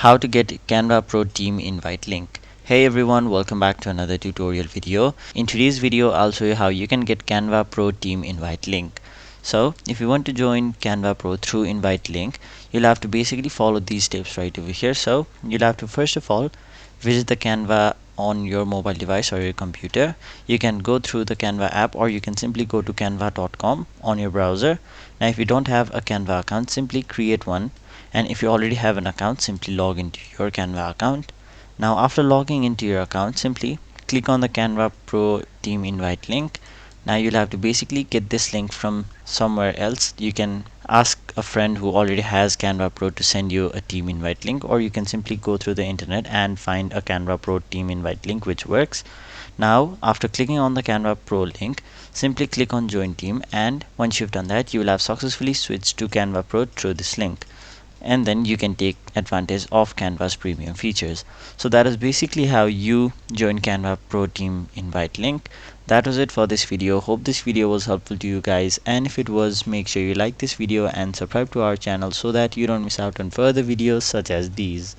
How to get Canva Pro team invite link. Hey everyone, welcome back to another tutorial video. In today's video I'll show you how you can get Canva Pro team invite link. So if you want to join Canva Pro through invite link, you'll have to basically follow these steps right over here. So you'll have to first of all visit the Canva on your mobile device or your computer. You can go through the Canva app, or you can simply go to canva.com on your browser. Now if you don't have a Canva account, simply create one, and if you already have an account, simply log into your Canva account. Now after logging into your account, simply click on the Canva Pro team invite link. Now you'll have to basically get this link from somewhere else. You can ask a friend who already has Canva Pro to send you a team invite link, or you can simply go through the internet and find a Canva Pro team invite link which works. Now after clicking on the Canva Pro link, simply click on join team, and once you've done that, you will have successfully switched to Canva Pro through this link, and then you can take advantage of Canva's premium features. So that is basically how you join Canva Pro team invite link. That was it for this video. Hope this video was helpful to you guys, and if it was, make sure you like this video and subscribe to our channel so that you don't miss out on further videos such as these.